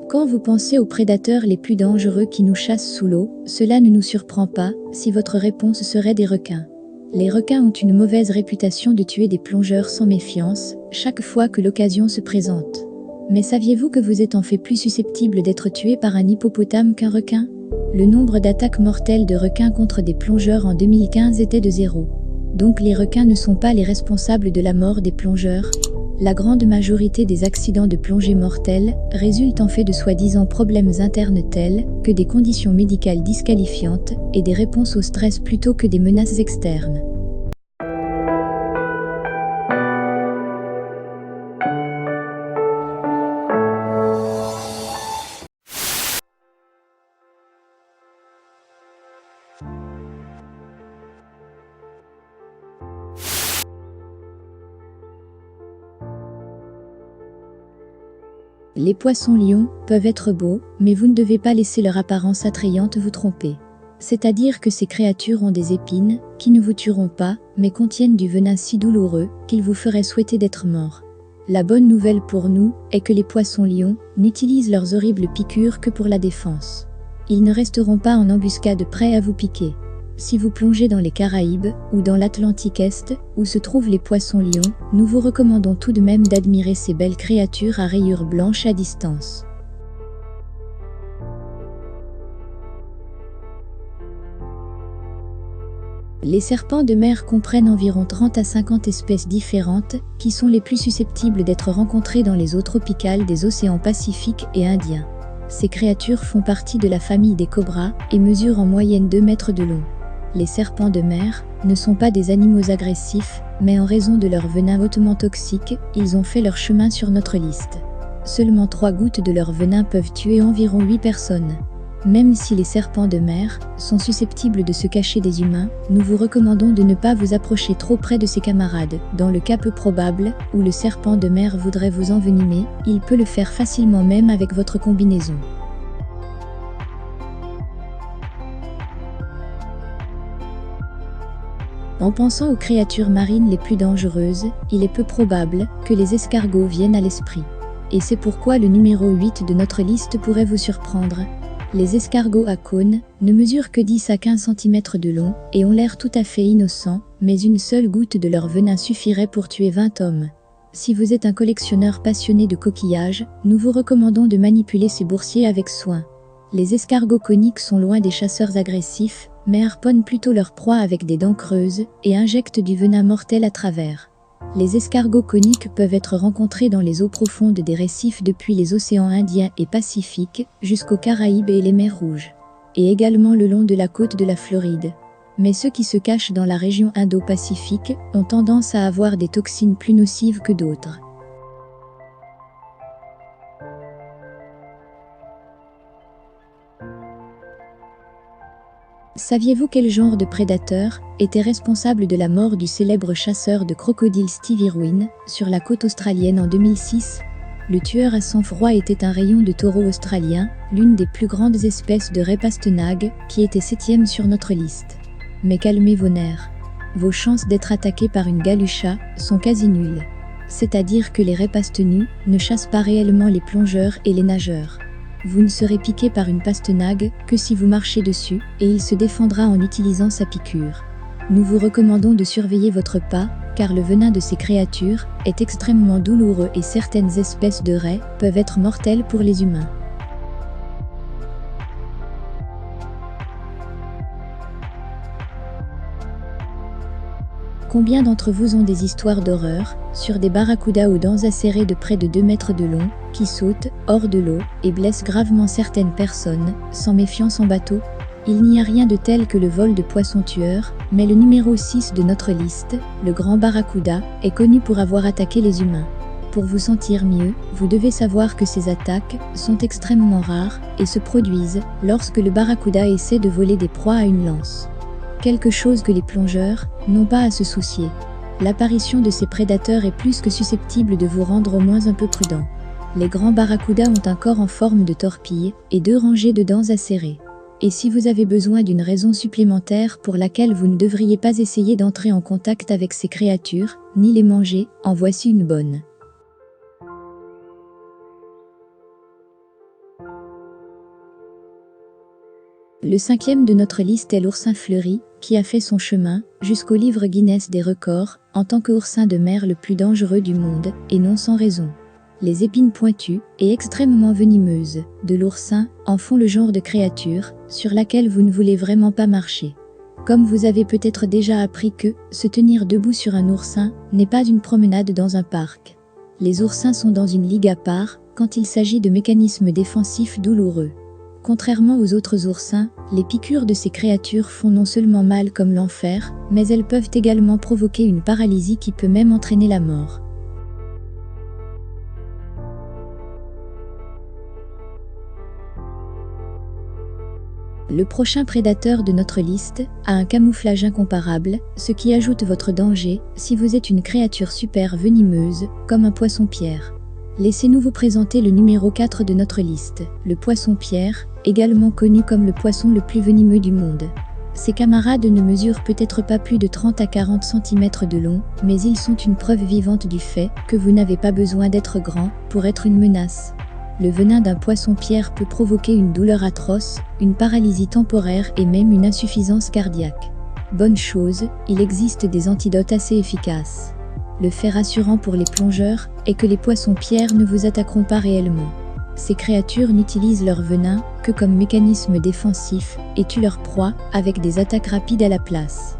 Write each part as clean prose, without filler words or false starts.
Quand vous pensez aux prédateurs les plus dangereux qui nous chassent sous l'eau, cela ne nous surprend pas si votre réponse serait des requins. Les requins ont une mauvaise réputation de tuer des plongeurs sans méfiance, chaque fois que l'occasion se présente. Mais saviez-vous que vous êtes en fait plus susceptible d'être tué par un hippopotame qu'un requin? Le nombre d'attaques mortelles de requins contre des plongeurs en 2015 était de 0. Donc les requins ne sont pas les responsables de la mort des plongeurs. La grande majorité des accidents de plongée mortels résultent en fait de soi-disant problèmes internes tels que des conditions médicales disqualifiantes et des réponses au stress plutôt que des menaces externes. Les poissons-lions peuvent être beaux, mais vous ne devez pas laisser leur apparence attrayante vous tromper. C'est-à-dire que ces créatures ont des épines, qui ne vous tueront pas, mais contiennent du venin si douloureux, qu'il vous ferait souhaiter d'être mort. La bonne nouvelle pour nous est que les poissons-lions n'utilisent leurs horribles piqûres que pour la défense. Ils ne resteront pas en embuscade prêts à vous piquer. Si vous plongez dans les Caraïbes ou dans l'Atlantique Est, où se trouvent les poissons-lions, nous vous recommandons tout de même d'admirer ces belles créatures à rayures blanches à distance. Les serpents de mer comprennent environ 30 à 50 espèces différentes, qui sont les plus susceptibles d'être rencontrées dans les eaux tropicales des océans Pacifique et Indien. Ces créatures font partie de la famille des cobras et mesurent en moyenne 2 mètres de long. Les serpents de mer ne sont pas des animaux agressifs, mais en raison de leur venin hautement toxique, ils ont fait leur chemin sur notre liste. Seulement 3 gouttes de leur venin peuvent tuer environ 8 personnes. Même si les serpents de mer sont susceptibles de se cacher des humains, nous vous recommandons de ne pas vous approcher trop près de ses camarades. Dans le cas peu probable où le serpent de mer voudrait vous envenimer, il peut le faire facilement même avec votre combinaison. En pensant aux créatures marines les plus dangereuses, il est peu probable que les escargots viennent à l'esprit. Et c'est pourquoi le numéro 8 de notre liste pourrait vous surprendre. Les escargots à cône ne mesurent que 10 à 15 cm de long et ont l'air tout à fait innocents, mais une seule goutte de leur venin suffirait pour tuer 20 hommes. Si vous êtes un collectionneur passionné de coquillages, nous vous recommandons de manipuler ces boursiers avec soin. Les escargots coniques sont loin des chasseurs agressifs, mais harponnent plutôt leur proie avec des dents creuses et injectent du venin mortel à travers. Les escargots coniques peuvent être rencontrés dans les eaux profondes des récifs depuis les océans Indien et Pacifique jusqu'aux Caraïbes et les mers Rouges, et également le long de la côte de la Floride. Mais ceux qui se cachent dans la région Indo-Pacifique ont tendance à avoir des toxines plus nocives que d'autres. Saviez-vous quel genre de prédateur était responsable de la mort du célèbre chasseur de crocodiles Steve Irwin sur la côte australienne en 2006? Le tueur à sang-froid était un rayon de taureau australien, l'une des plus grandes espèces de raie pastenague, qui était 7e sur notre liste. Mais calmez vos nerfs. Vos chances d'être attaqué par une galucha sont quasi nulles. C'est-à-dire que les raies pastenues ne chassent pas réellement les plongeurs et les nageurs. Vous ne serez piqué par une pastenague que si vous marchez dessus, et il se défendra en utilisant sa piqûre. Nous vous recommandons de surveiller votre pas, car le venin de ces créatures est extrêmement douloureux et certaines espèces de raies peuvent être mortelles pour les humains. Combien d'entre vous ont des histoires d'horreur sur des barracudas aux dents acérées de près de 2 mètres de long, qui sautent hors de l'eau et blessent gravement certaines personnes, sans méfiance en bateau? Il n'y a rien de tel que le vol de poissons tueurs, mais le numéro 6 de notre liste, le grand barracuda, est connu pour avoir attaqué les humains. Pour vous sentir mieux, vous devez savoir que ces attaques sont extrêmement rares et se produisent lorsque le barracuda essaie de voler des proies à une lance. Quelque chose que les plongeurs n'ont pas à se soucier. L'apparition de ces prédateurs est plus que susceptible de vous rendre au moins un peu prudent. Les grands barracudas ont un corps en forme de torpille et 2 rangées de dents acérées. Et si vous avez besoin d'une raison supplémentaire pour laquelle vous ne devriez pas essayer d'entrer en contact avec ces créatures, ni les manger, en voici une bonne. Le cinquième de notre liste est l'oursin fleuri, qui a fait son chemin jusqu'au livre Guinness des records en tant qu'oursin de mer le plus dangereux du monde, et non sans raison. Les épines pointues et extrêmement venimeuses de l'oursin en font le genre de créature sur laquelle vous ne voulez vraiment pas marcher. Comme vous avez peut-être déjà appris que se tenir debout sur un oursin n'est pas une promenade dans un parc. Les oursins sont dans une ligue à part quand il s'agit de mécanismes défensifs douloureux. Contrairement aux autres oursins, les piqûres de ces créatures font non seulement mal comme l'enfer, mais elles peuvent également provoquer une paralysie qui peut même entraîner la mort. Le prochain prédateur de notre liste a un camouflage incomparable, ce qui ajoute votre danger si vous êtes une créature super venimeuse, comme un poisson-pierre. Laissez-nous vous présenter le numéro 4 de notre liste, le poisson-pierre, également connu comme le poisson le plus venimeux du monde. Ses camarades ne mesurent peut-être pas plus de 30 à 40 cm de long, mais ils sont une preuve vivante du fait que vous n'avez pas besoin d'être grand pour être une menace. Le venin d'un poisson-pierre peut provoquer une douleur atroce, une paralysie temporaire et même une insuffisance cardiaque. Bonne chose, il existe des antidotes assez efficaces. Le fait rassurant pour les plongeurs est que les poissons-pierres ne vous attaqueront pas réellement. Ces créatures n'utilisent leur venin que comme mécanisme défensif et tuent leur proie avec des attaques rapides à la place.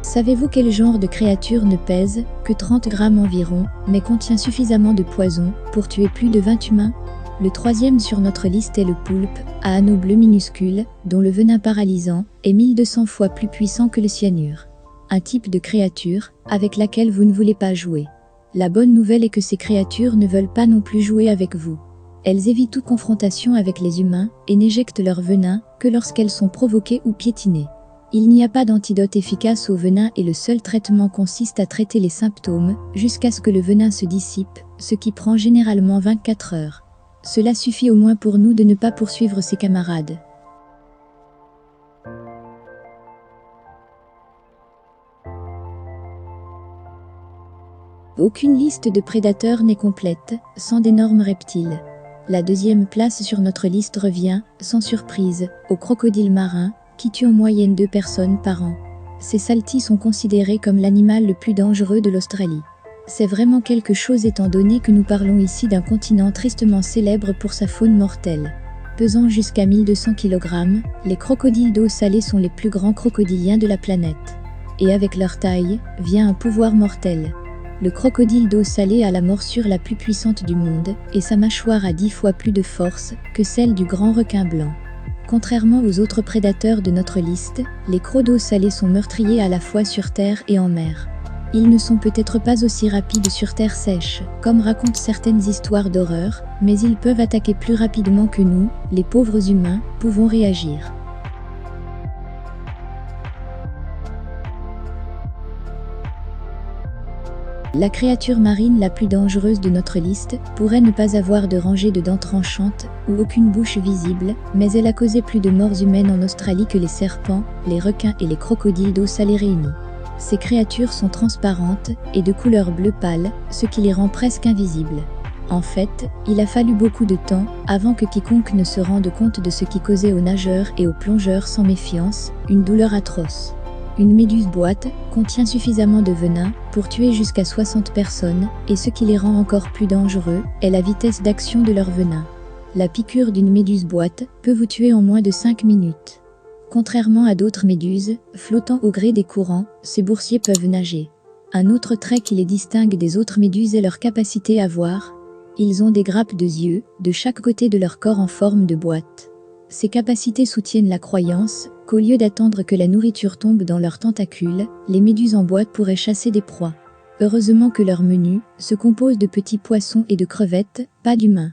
Savez-vous quel genre de créature ne pèse que 30 grammes environ, mais contient suffisamment de poison pour tuer plus de 20 humains? Le troisième sur notre liste est le poulpe, à anneaux bleus minuscules, dont le venin paralysant est 1200 fois plus puissant que le cyanure. Un type de créature avec laquelle vous ne voulez pas jouer. La bonne nouvelle est que ces créatures ne veulent pas non plus jouer avec vous. Elles évitent toute confrontation avec les humains et n'éjectent leur venin que lorsqu'elles sont provoquées ou piétinées. Il n'y a pas d'antidote efficace au venin et le seul traitement consiste à traiter les symptômes jusqu'à ce que le venin se dissipe, ce qui prend généralement 24 heures. Cela suffit au moins pour nous de ne pas poursuivre ses camarades. Aucune liste de prédateurs n'est complète sans d'énormes reptiles. La deuxième place sur notre liste revient, sans surprise, au crocodile marin, qui tue en moyenne 2 personnes par an. Ces saltis sont considérés comme l'animal le plus dangereux de l'Australie. C'est vraiment quelque chose étant donné que nous parlons ici d'un continent tristement célèbre pour sa faune mortelle. Pesant jusqu'à 1200 kg, les crocodiles d'eau salée sont les plus grands crocodiliens de la planète. Et avec leur taille, vient un pouvoir mortel. Le crocodile d'eau salée a la morsure la plus puissante du monde, et sa mâchoire a 10 fois plus de force que celle du grand requin blanc. Contrairement aux autres prédateurs de notre liste, les crocs d'eau salée sont meurtriers à la fois sur terre et en mer. Ils ne sont peut-être pas aussi rapides sur terre sèche, comme racontent certaines histoires d'horreur, mais ils peuvent attaquer plus rapidement que nous, les pauvres humains, pouvons réagir. La créature marine la plus dangereuse de notre liste pourrait ne pas avoir de rangée de dents tranchantes ou aucune bouche visible, mais elle a causé plus de morts humaines en Australie que les serpents, les requins et les crocodiles d'eau salée réunis. Ces créatures sont transparentes et de couleur bleu pâle, ce qui les rend presque invisibles. En fait, il a fallu beaucoup de temps avant que quiconque ne se rende compte de ce qui causait aux nageurs et aux plongeurs sans méfiance une douleur atroce. Une méduse boîte contient suffisamment de venin pour tuer jusqu'à 60 personnes, et ce qui les rend encore plus dangereux est la vitesse d'action de leur venin. La piqûre d'une méduse boîte peut vous tuer en moins de 5 minutes. Contrairement à d'autres méduses, flottant au gré des courants, ces boursiers peuvent nager. Un autre trait qui les distingue des autres méduses est leur capacité à voir. Ils ont des grappes de yeux de chaque côté de leur corps en forme de boîte. Ces capacités soutiennent la croyance qu'au lieu d'attendre que la nourriture tombe dans leurs tentacules, les méduses en boîte pourraient chasser des proies. Heureusement que leur menu se compose de petits poissons et de crevettes, pas d'humains.